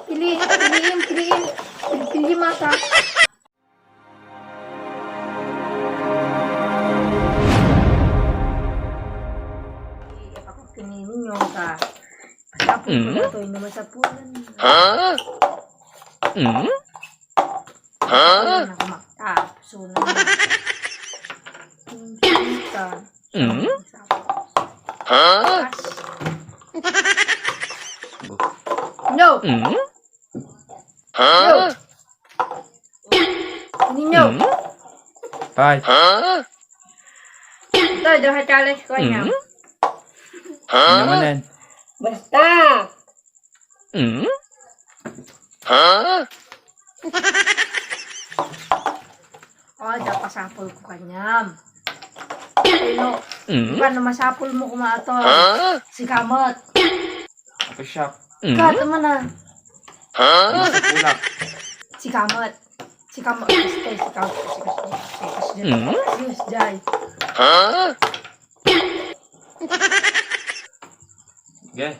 Piliin. Pili mata. Ako pinili nyo ka. Pasapul ko na ito. Inuman sa pulan. Ayun ako magtapsunan. Kita. No! No! Ninyo! Bye. Ito, doha challenge ko niya. Ano naman yan? Basta! Oh, pasapol ko kanyam. Pero, paano masapol mo kumato? Si Kamot. Ako shock. Kato man na. Ano sa kulak? Si Kamot. Si Kamot. Si Kamot. Si Jai. Okay.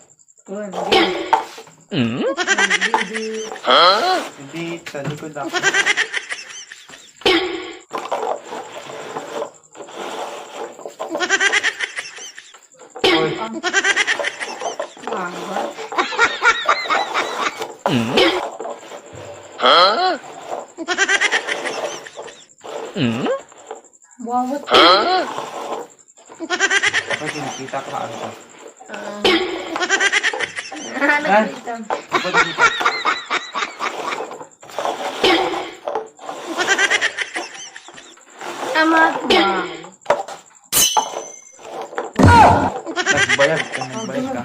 Yun. Hindi, sa likod ako. Oy. Wawat. Ako sinikita ka ano ka? Nagkita. Ako dito. Amat. Nagbayad ka, nagbayad ka.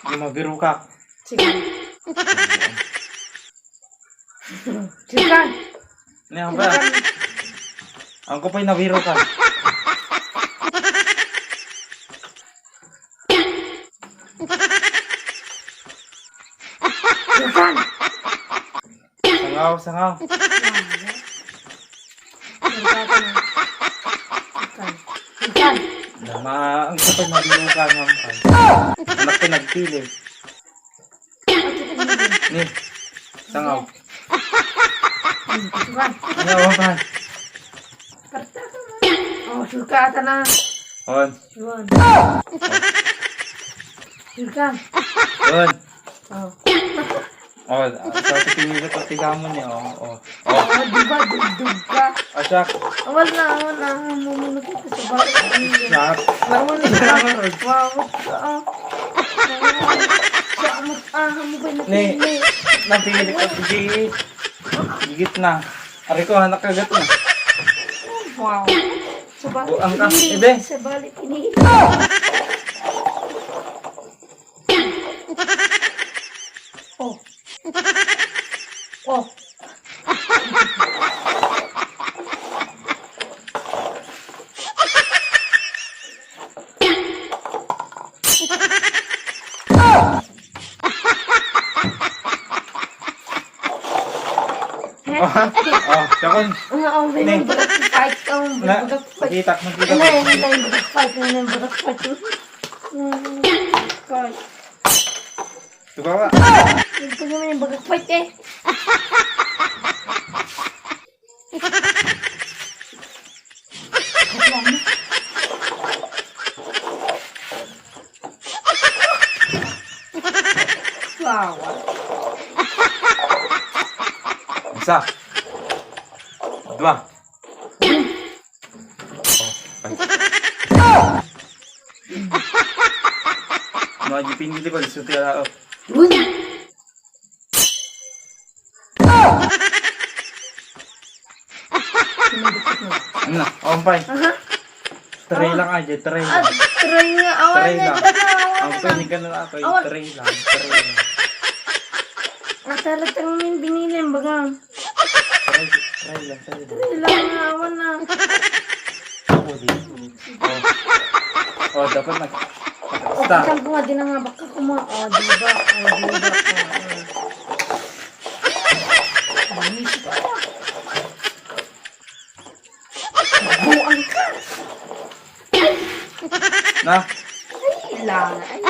Hindi mabiro ka. Sige. Sige. Ano ba? Ang ko pa'y nabiro ka. Sangaw. Ang ko pa'y nabiro ka. Anak ko nagpili. Ni, sangaw. Sangaw pa. Oh, suka ata na. On. Yun. Suka. On. Oh. Oh, sa tingin ko tigamon niya. Oh. Oh, diba? Dugdug ka. Asak. Wala. Mumunog ito sa balik. Sak. Mumunog ka. Wawat ka. Samot mo ba Ni, napili ko. Sige. Gigit na. Ari ko, anak kagat na. Wow. Sa balik. Buang ka, ibe. Sa balik. Pinihit. Oh. Oh. Oh, yakon. Ang Ni. fight ka. Na, Fight. nakita. Fight. Tuka ka. Ito naman yung bagak fight eh. Wow. Isa. Dua. Oh, mga jipin dito ko, isuti ala. Uy. Ano na? Ompay. Aha. Tray lang aja, tray Ah, lang. try nga. Awan Tray na. lang. Awan Ang na. pwede ka na ako, Awan. tray lang. Tray lang. Talagang yung binilin bagang. Tray lang. Try lang nga. Awan na. Ako din. Oh, dapat mag... O, Stop. kasang ko nga din nga. Baka kuma. O, diba? Manis pa. Buang ka. Na? lang. Ay,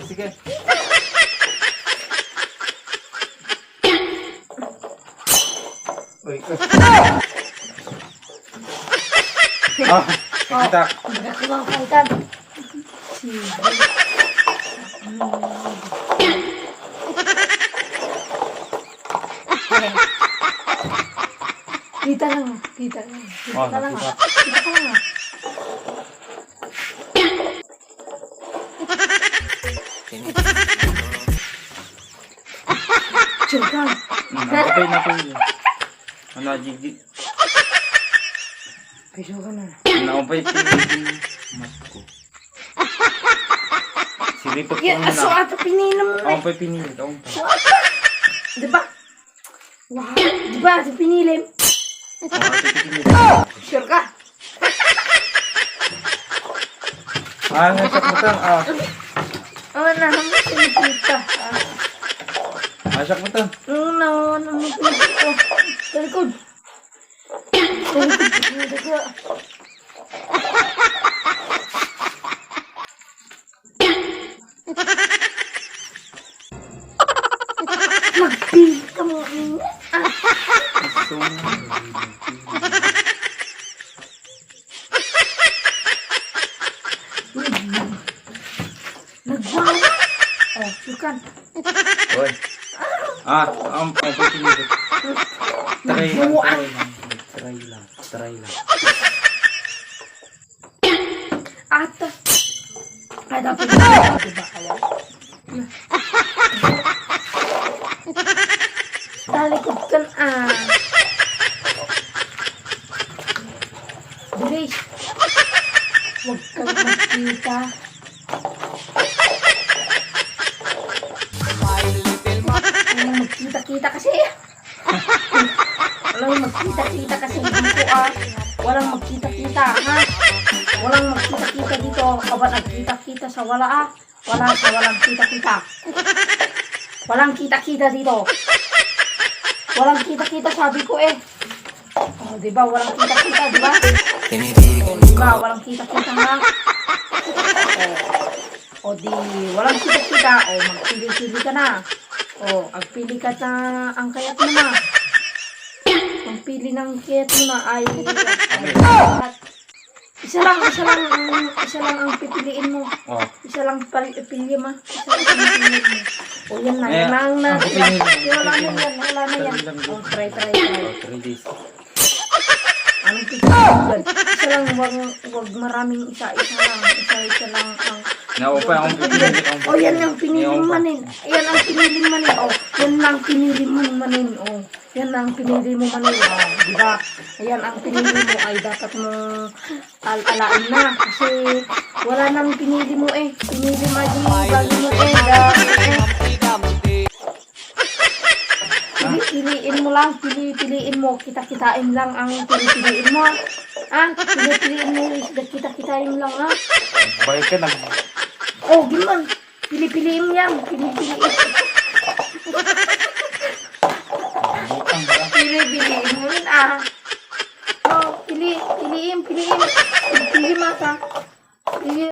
Sige. Uy. Ah, kita. nagkakulang kaitan. Kita lang. Kita lang. Oh, Kita lang. nakita. Kita ka lang. Jokan. Nakapay na po yun. Ano, Gigi? Pero ka na. Nakapay po yun. Mas ko. Silipot ko Yan, aso muna. ato pininom mo eh. Nakapay pinili. Nakapay. Diba? Wow. Diba? Ato pinilim. Sure ka? Ah, nasakmutan. Ah, Oo na, naman pinipita. nasakmutan. Oo na, naman pinipita. Talikod. Talikod. Magpili ka mo. So, Nagwawa. Oh, sukan. Oy. Ah, nakapay pinili. Try lang, Nagbuwaan. try lang. Try lang, try lang. Ata. Ay, dapat na. Diba kaya? Talikod kan Bilis. Huwag kang magkita. Walang magkita-kita kasi. Walang magkita-kita kasi dito Walang magkita-kita ha. Walang magkita-kita dito. Aba nagkita-kita sa wala Wala sa walang kita-kita. Walang kita-kita dito. Walang kita-kita sabi ko eh. Oh, diba? Walang kita-kita, diba? Oh, diba? Walang kita-kita ha. O di, walang kita-kita. O, magpili-pili ka na. O, agpili ka na ang kayat mo na. Ang pili ng kayat mo na ay isa lang ang pipiliin mo. Oh. Isa lang pili mo. Isa lang pipiliin mo. O, yan na. Yan lang na. Ako pinili. Wala na yan. Wala na yan. O, try. Oh, 3 days. Anong pipiliin? Isa lang, wag maraming isa lang. Isa lang ang Nakapay akong pinili. O, yan ang pinili manin. Yan ang pinili manin. O, yan ang pinili mo manin. O, yan ang pinili mo manin. O, diba? Ayan ang pinili mo ay dapat mo alain na. Kasi wala nang pinili mo eh. Pinili mo bagi mo eh. Piliin mo lang. Piliin mo. Kita-kitain lang ang piliin mo. Piliin mo. Kita-kitain lang ha. Bakit ka nag... Oh, gimana? Pili-piliin mo yan. Pili-piliin mo yun Oh, piliin. Pili mata. Pili